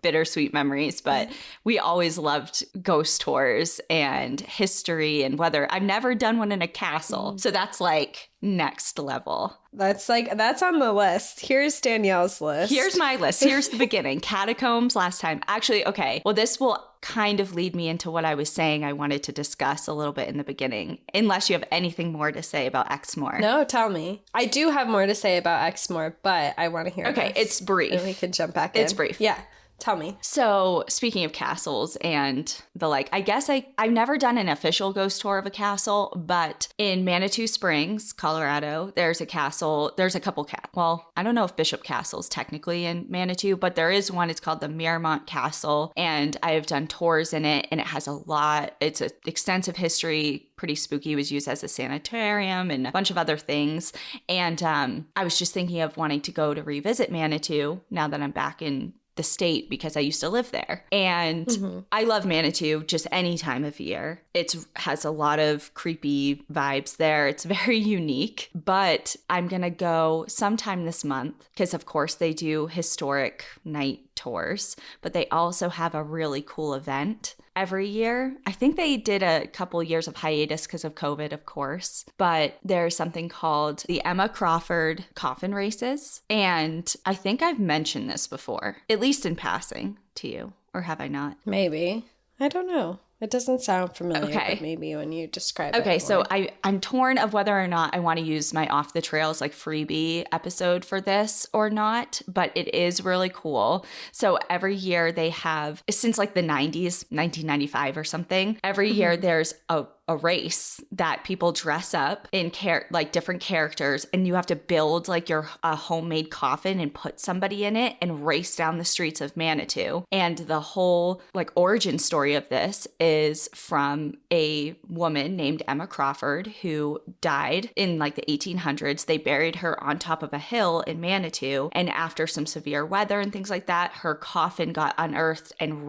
bittersweet memories. But we always loved ghost tours and history and weather. I've never done one in a castle. So that's like next level. That's on the list. Here's Danielle's list. Here's my list. Here's the beginning. Catacombs last time. Actually, okay. Well, this will kind of lead me into what I was saying I wanted to discuss a little bit in the beginning, unless you have anything more to say about Exmoor. No, tell me. I do have more to say about Exmoor, but I want to hear Okay, this. it's brief. And we can jump back in. It's brief. Yeah. Tell me. So speaking of castles and the like, I guess I've never done an official ghost tour of a castle, but in Manitou Springs, Colorado, there's a castle. There's a couple well, I don't know if Bishop Castle's technically in Manitou, but there is one. It's called the Miramont Castle, and I have done tours in it, and it has it's an extensive history, pretty spooky. It was used as a sanitarium and a bunch of other things. And I was just thinking of wanting to go to revisit Manitou now that I'm back in the state because I used to live there. And I love Manitou just any time of year. It has a lot of creepy vibes there. It's very unique, but I'm going to go sometime this month because of course they do historic night tours, but they also have a really cool event every year. I think they did a couple years of hiatus because of COVID, of course, but there's something called the Emma Crawford Coffin Races. And I think I've mentioned this before, at least in passing to you, or have I not? Maybe. I don't know. It doesn't sound familiar, Okay. But maybe when you describe it. Okay, so more. I'm torn of whether or not I want to use my Off the Trails like freebie episode for this or not, but it is really cool. So every year they have, since like the 90s, 1995 or something, every year there's a race that people dress up in like different characters, and you have to build like your homemade coffin and put somebody in it and race down the streets of Manitou. And the whole like origin story of this is from a woman named Emma Crawford who died in like the 1800s. They buried her on top of a hill in Manitou, and after some severe weather and things like that, her coffin got unearthed and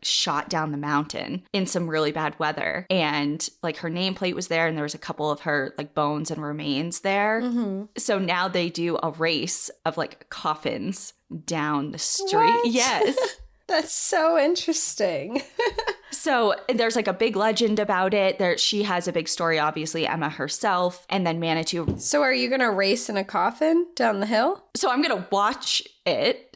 shot down the mountain in some really bad weather. And like her nameplate was there, and there was a couple of her like bones and remains there. So now they do a race of like coffins down the street. What? Yes. That's so interesting. So there's like a big legend about it. She has a big story, obviously, Emma herself, and then Manitou. So are you going to race in a coffin down the hill? So I'm going to watch it.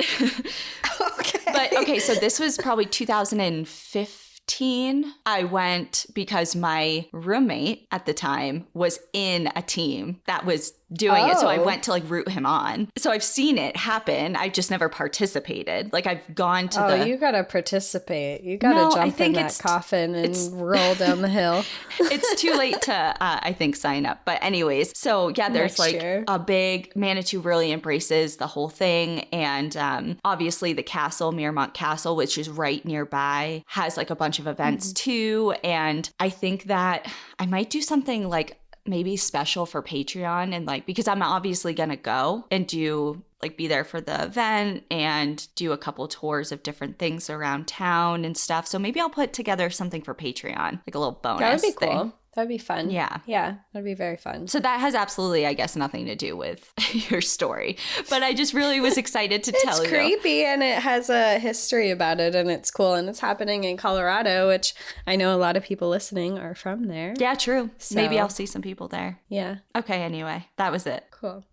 Okay. But okay, so this was probably 2015. I went because my roommate at the time was in a team that was doing it. So I went to like root him on. So I've seen it happen. I've just never participated. Like I've gone to you got to participate. You got to jump in that coffin and roll down the hill. It's too late to, I think, sign up. But anyways, so yeah, there's Next like year. a big, Manitou really embraces the whole thing. And obviously the castle, Miramont Castle, which is right nearby, has like a bunch of events too. And I think that I might do something like maybe special for Patreon, and like, because I'm obviously gonna go and do like be there for the event and do a couple tours of different things around town and stuff. So maybe I'll put together something for Patreon, like a little bonus. That would be thing. cool. That'd be fun. Yeah. Yeah, that'd be very fun. So that has absolutely, I guess, nothing to do with your story. But I just really was excited to tell you. It's creepy, and it has a history about it, and it's cool, and it's happening in Colorado, which I know a lot of people listening are from there. Yeah, true. So- Maybe I'll see some people there. Yeah. Okay, anyway, that was it. Cool.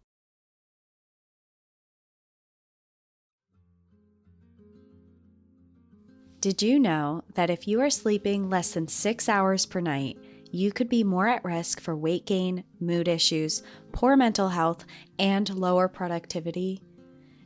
Did you know that if you are sleeping less than 6 hours per night, you could be more at risk for weight gain, mood issues, poor mental health, and lower productivity?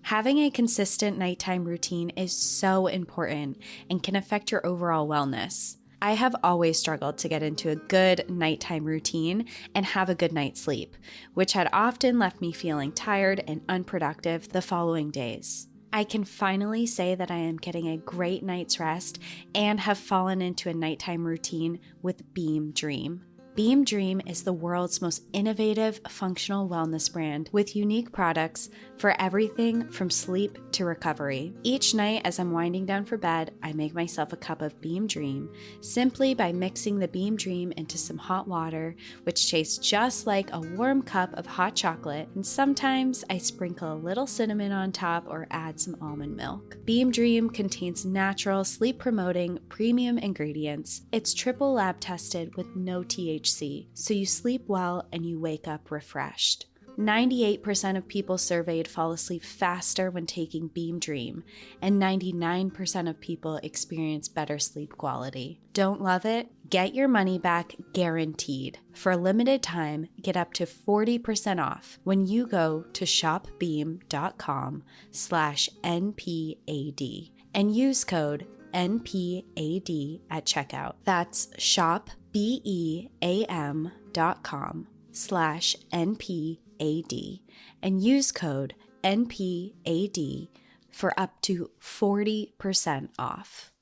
Having a consistent nighttime routine is so important and can affect your overall wellness. I have always struggled to get into a good nighttime routine and have a good night's sleep, which had often left me feeling tired and unproductive the following days. I can finally say that I am getting a great night's rest and have fallen into a nighttime routine with Beam Dream. Beam Dream is the world's most innovative functional wellness brand with unique products for everything from sleep to recovery. Each night as I'm winding down for bed, I make myself a cup of Beam Dream simply by mixing the Beam Dream into some hot water, which tastes just like a warm cup of hot chocolate, and sometimes I sprinkle a little cinnamon on top or add some almond milk. Beam Dream contains natural, sleep-promoting, premium ingredients. It's triple lab tested with no THC, so you sleep well and you wake up refreshed. 98% of people surveyed fall asleep faster when taking Beam Dream, and 99% of people experience better sleep quality. Don't love it? Get your money back guaranteed. For a limited time, get up to 40% off when you go to shopbeam.com/NPAD and use code NPAD at checkout. That's shopbeam.com/NPAD and use code NPAD for up to 40% off.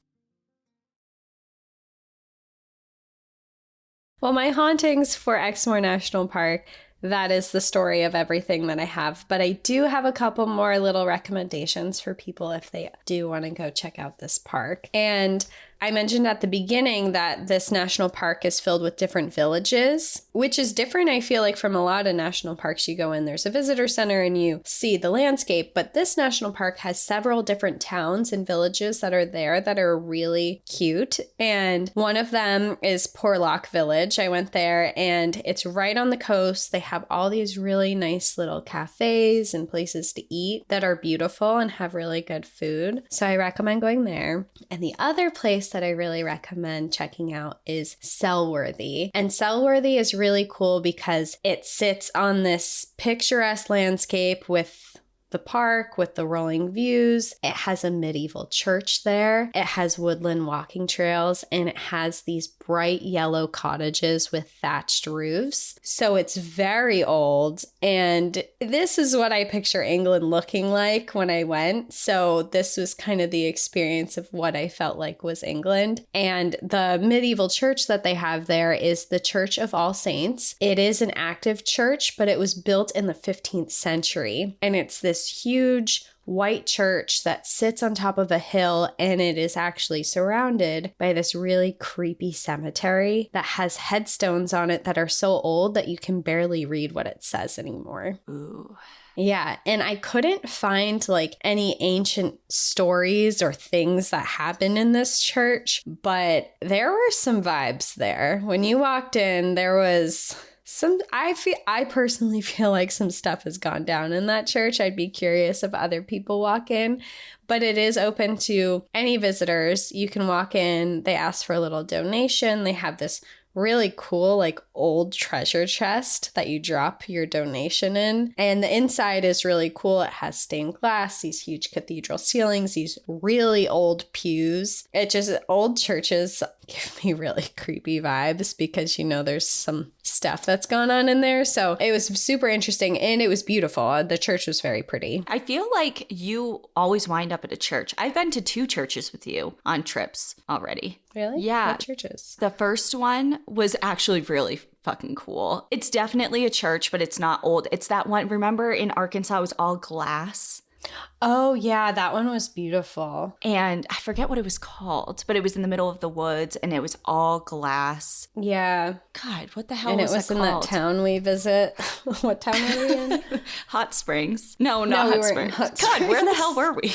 Well, my hauntings for Exmoor National Park, that is the story of everything that I have. But I do have a couple more little recommendations for people if they do want to go check out this park. And I mentioned at the beginning that this national park is filled with different villages, which is different, I feel like, from a lot of national parks. You go in, there's a visitor center and you see the landscape, but this national park has several different towns and villages that are there that are really cute. And one of them is Porlock Village. I went there and it's right on the coast. They have all these really nice little cafes and places to eat that are beautiful and have really good food. So I recommend going there. And the other place that I really recommend checking out is Selworthy. And Selworthy is really cool because it sits on this picturesque landscape with the park with the rolling views. It has a medieval church there. It has woodland walking trails, and it has these bright yellow cottages with thatched roofs. So it's very old, and this is what I picture England looking like when I went. So this was kind of the experience of what I felt like was England. And the medieval church that they have there is the Church of All Saints. It is an active church, but it was built in the 15th century, and it's this huge white church that sits on top of a hill, and it is actually surrounded by this really creepy cemetery that has headstones on it that are so old that you can barely read what it says anymore. Ooh. Yeah, and I couldn't find like any ancient stories or things that happened in this church, but there were some vibes there. When you walked in, there was I personally feel like some stuff has gone down in that church. I'd be curious if other people walk in, but it is open to any visitors. You can walk in, they ask for a little donation. They have this really cool, like, old treasure chest that you drop your donation in. And the inside is really cool. It has stained glass, these huge cathedral ceilings, these really old pews. It just, old churches give me really creepy vibes because, you know, there's some stuff that's gone on in there. So it was super interesting and it was beautiful. The church was very pretty. I feel like you always wind up at a church. I've been to 2 churches with you on trips already. Really? Yeah. What churches? The first one was actually really fucking cool. It's definitely a church, but it's not old. It's that one, remember in Arkansas, it was all glass? Oh, yeah, that one was beautiful. And I forget what it was called, but it was in the middle of the woods and it was all glass. Yeah. God, what the hell and was it was that in called? that town we visit. What town were we in? Hot Springs. No, not we Hot weren't Springs. Hot God, where the hell were we?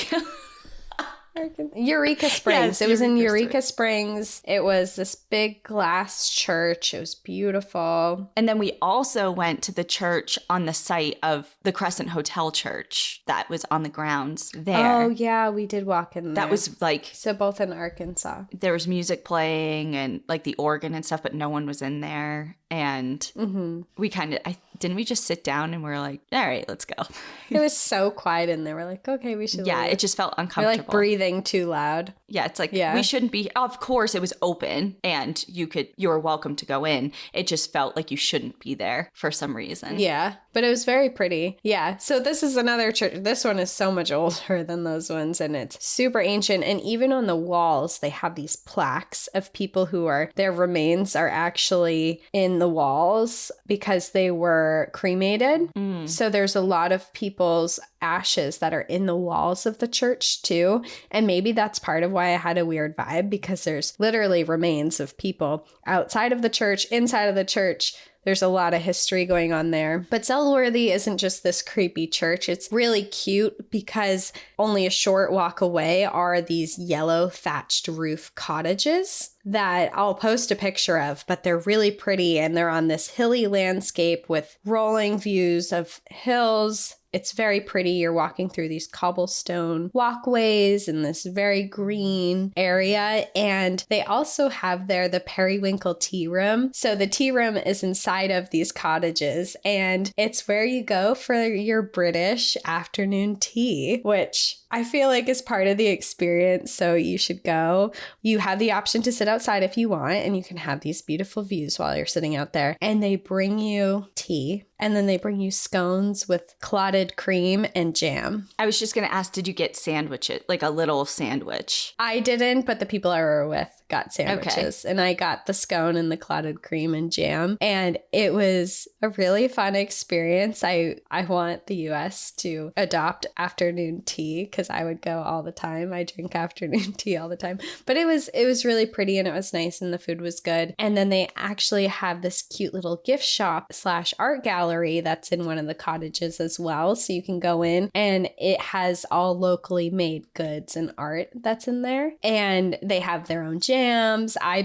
Eureka Springs. Yes, it was in Eureka Eureka Springs. It was this big glass church. It was beautiful. And then we also went to the church on the site of the Crescent Hotel Church that was on the grounds there. Oh, yeah, we did walk in there. That was like... So both in Arkansas. There was music playing and like the organ and stuff, but no one was in there. And we kind of... Didn't we just sit down and we're like, all right, let's go. It was so quiet in there. We're like, okay, we should Yeah, leave. it just felt uncomfortable. We're like breathing too loud. Yeah, it's like, we shouldn't be. Of course, it was open and you were welcome to go in. It just felt like you shouldn't be there for some reason. Yeah, but it was very pretty. Yeah, so this is another church. This one is so much older than those ones and it's super ancient. And even on the walls, they have these plaques of people their remains are actually in the walls because they were cremated. So there's a lot of people's ashes that are in the walls of the church too. And maybe that's part of why I had a weird vibe, because there's literally remains of people outside of the church, inside of the church. There's a lot of history going on there. But Selworthy isn't just this creepy church. It's really cute because only a short walk away are these yellow thatched roof cottages that I'll post a picture of, but they're really pretty, and they're on this hilly landscape with rolling views of hills. It's very pretty. You're walking through these cobblestone walkways in this very green area. And they also have there the periwinkle tea room. So the tea room is inside of these cottages, and it's where you go for your British afternoon tea, which I feel like is part of the experience. So you should go. You have the option to sit outside if you want, and you can have these beautiful views while you're sitting out there. And they bring you tea. And then they bring you scones with clotted cream and jam. I was just going to ask, did you get sandwiches, like a little sandwich? I didn't, but the people I were with got sandwiches. Okay. And I got the scone and the clotted cream and jam. And it was a really fun experience. I want the US to adopt afternoon tea, because I would go all the time. I drink afternoon tea all the time. But it was really pretty, and it was nice, and the food was good. And then they actually have this cute little gift shop / art gallery that's in one of the cottages as well. So you can go in, and it has all locally made goods and art that's in there. And they have their own jams. I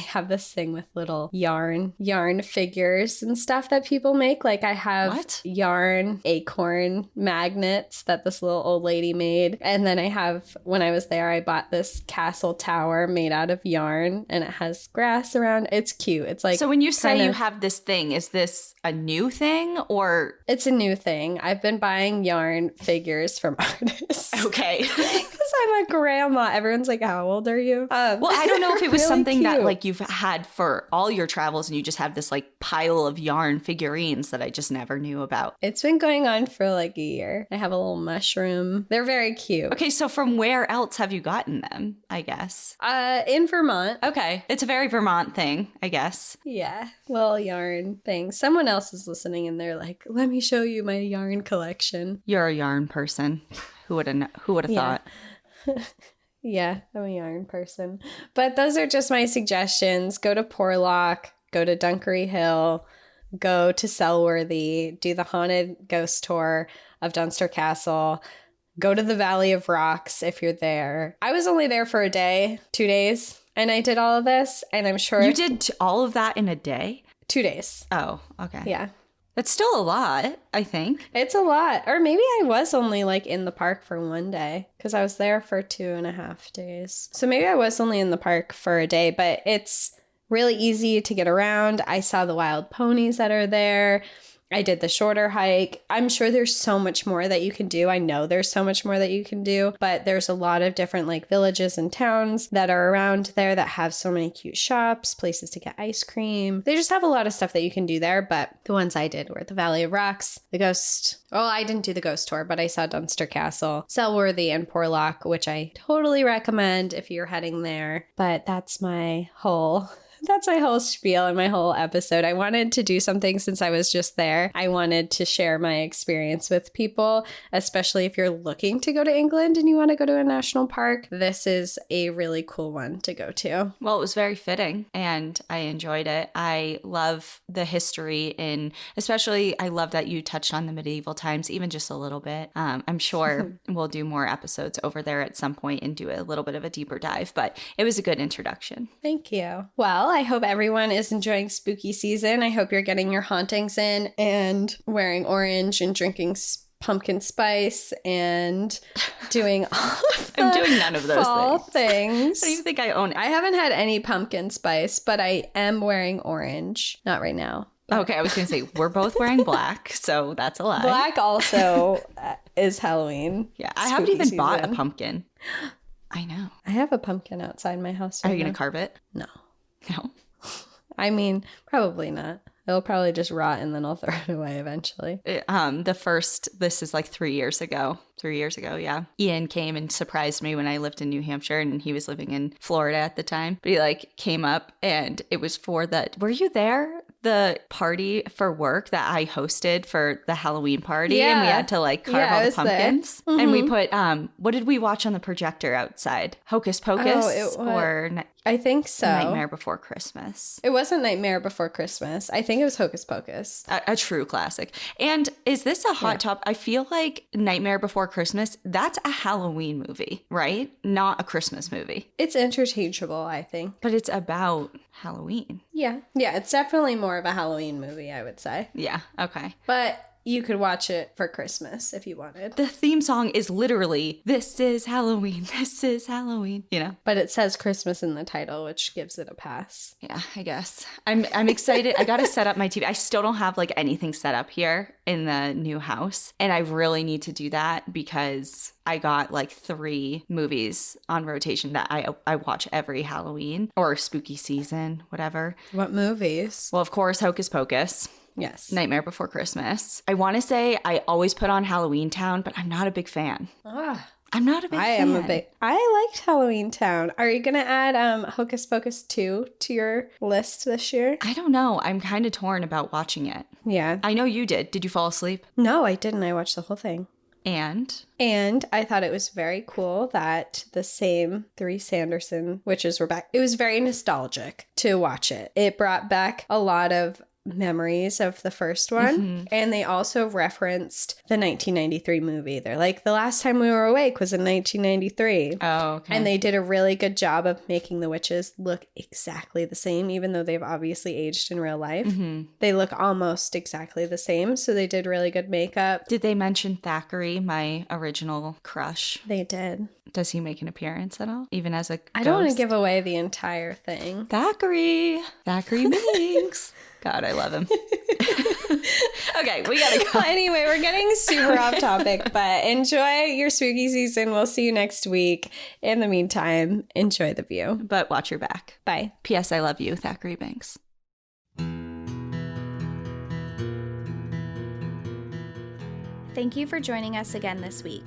have this thing with little yarn figures and stuff that people make. Like I have yarn acorn magnets that this little old lady made. And then I have, when I was there, I bought this castle tower made out of yarn, and it has grass around. It's cute. It's like, so when you say you have this thing, is this a new thing, or? It's a new thing. I've been buying yarn figures from artists. Okay. Because I'm a grandma. Everyone's like, how old are you? Well, I don't know if it was really something cute. that like you've had for all your travels, and you just have this like pile of yarn figurines that I just never knew about. It's been going on for like a year. I have a little mushroom. They're very cute. Okay, so from where else have you gotten them, I guess? In Vermont. Okay. It's a very Vermont thing, I guess. Yeah, little yarn thing. Someone else is listening, and they're like, let me show you my yarn collection. You're a yarn person. Who would have thought? Yeah, I'm a yarn person. But those are just my suggestions. Go to Porlock, go to Dunkery Hill, go to Selworthy, do the haunted ghost tour of Dunster Castle, go to the Valley of Rocks if you're there. I was only there for a day, 2 days, and I did all of this, and I'm sure... You did all of that in a day? 2 days. Oh, okay. Yeah. That's still a lot, I think. It's a lot. Or maybe I was only like in the park for 1 day, because I was there for 2.5 days. So maybe I was only in the park for a day, but it's really easy to get around. I saw the wild ponies that are there. I did the shorter hike. I'm sure there's so much more that you can do. I know there's so much more that you can do, but there's a lot of different like villages and towns that are around there that have so many cute shops, places to get ice cream. They just have a lot of stuff that you can do there, but the ones I did were the Valley of Rocks, the Ghost. Well, I didn't do the ghost tour, but I saw Dunster Castle, Selworthy, and Porlock, which I totally recommend if you're heading there. But that's my whole spiel and my whole episode. I wanted to do something since I was just there. I wanted to share my experience with people, especially if you're looking to go to England and you want to go to a national park. This is a really cool one to go to. Well, it was very fitting, and I enjoyed it. I love the history, and especially I love that you touched on the medieval times, even just a little bit. I'm sure we'll do more episodes over there at some point and do a little bit of a deeper dive, but it was a good introduction. Thank you. Well, I hope everyone is enjoying spooky season. I hope you're getting your hauntings in and wearing orange and drinking pumpkin spice and doing all of I'm doing none of those things. I don't even think I own it. I haven't had any pumpkin spice, but I am wearing orange. Not right now. Okay, I was going to say, we're both wearing black, so that's a lie. Black also is Halloween. Yeah, I haven't even bought a pumpkin. I know. I have a pumpkin outside my house right now. Are you going to carve it? No. No? I mean, probably not. It'll probably just rot and then I'll throw it away eventually. This is like 3 years ago. 3 years ago, yeah. Ian came and surprised me when I lived in New Hampshire, and he was living in Florida at the time. But he like came up, and it was for were you there? the party for work that I hosted for the Halloween party, and we had to like carve all the pumpkins. Mm-hmm. And we put what did we watch on the projector outside? Hocus Pocus I think so. Nightmare Before Christmas. It wasn't Nightmare Before Christmas. I think it was Hocus Pocus. A true classic. And is this a hot top? I feel like Nightmare Before Christmas, that's a Halloween movie, right? Not a Christmas movie. It's interchangeable, I think. But it's about Halloween. Yeah. Yeah, it's definitely more of a Halloween movie, I would say. Yeah, okay. But you could watch it for Christmas if you wanted. The theme song is literally, "This is Halloween, this is Halloween," you know? But it says Christmas in the title, which gives it a pass. Yeah, I guess. I'm excited. I got to set up my TV. I still don't have like anything set up here in the new house. And I really need to do that because I got like 3 movies on rotation that I watch every Halloween or spooky season, whatever. What movies? Well, of course, Hocus Pocus. Yes. Nightmare Before Christmas. I want to say I always put on Halloween Town, but I'm not a big fan. I'm not a big fan. I liked Halloween Town. Are you going to add Hocus Pocus 2 to your list this year? I don't know. I'm kind of torn about watching it. Yeah. I know you did. Did you fall asleep? No, I didn't. I watched the whole thing. And I thought it was very cool that the same 3 Sanderson witches were back. It was very nostalgic to watch it. It brought back a lot of memories of the first one. Mm-hmm. And they also referenced the 1993 movie. They're like, the last time we were awake was in 1993. Oh, okay. And they did a really good job of making the witches look exactly the same, even though they've obviously aged in real life. Mm-hmm. They look almost exactly the same. So they did really good makeup. Did they mention Thackeray, my original crush? They did. Does he make an appearance at all? Even as a ghost? I don't want to give away the entire thing. Thackeray Minx. God, I love him. Okay, we gotta go. Well, anyway, we're getting super off topic, but enjoy your spooky season. We'll see you next week. In the meantime, enjoy the view. But watch your back. Bye. P.S. I love you, Thackeray Banks. Thank you for joining us again this week.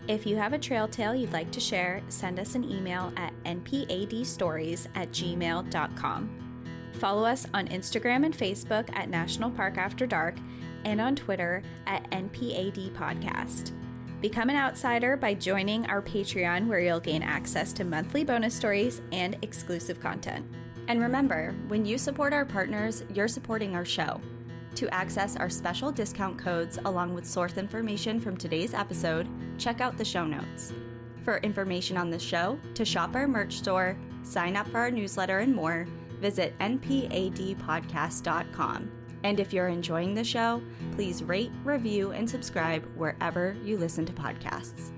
If you have a trail tale you'd like to share, send us an email at npadstories@gmail.com. Follow us on Instagram and Facebook at National Park After Dark and on Twitter at NPAD Podcast. Become an outsider by joining our Patreon, where you'll gain access to monthly bonus stories and exclusive content. And remember, when you support our partners, you're supporting our show. To access our special discount codes along with source information from today's episode, check out the show notes. For information on the show, to shop our merch store, sign up for our newsletter, and more, visit npadpodcast.com. And if you're enjoying the show, please rate, review, and subscribe wherever you listen to podcasts.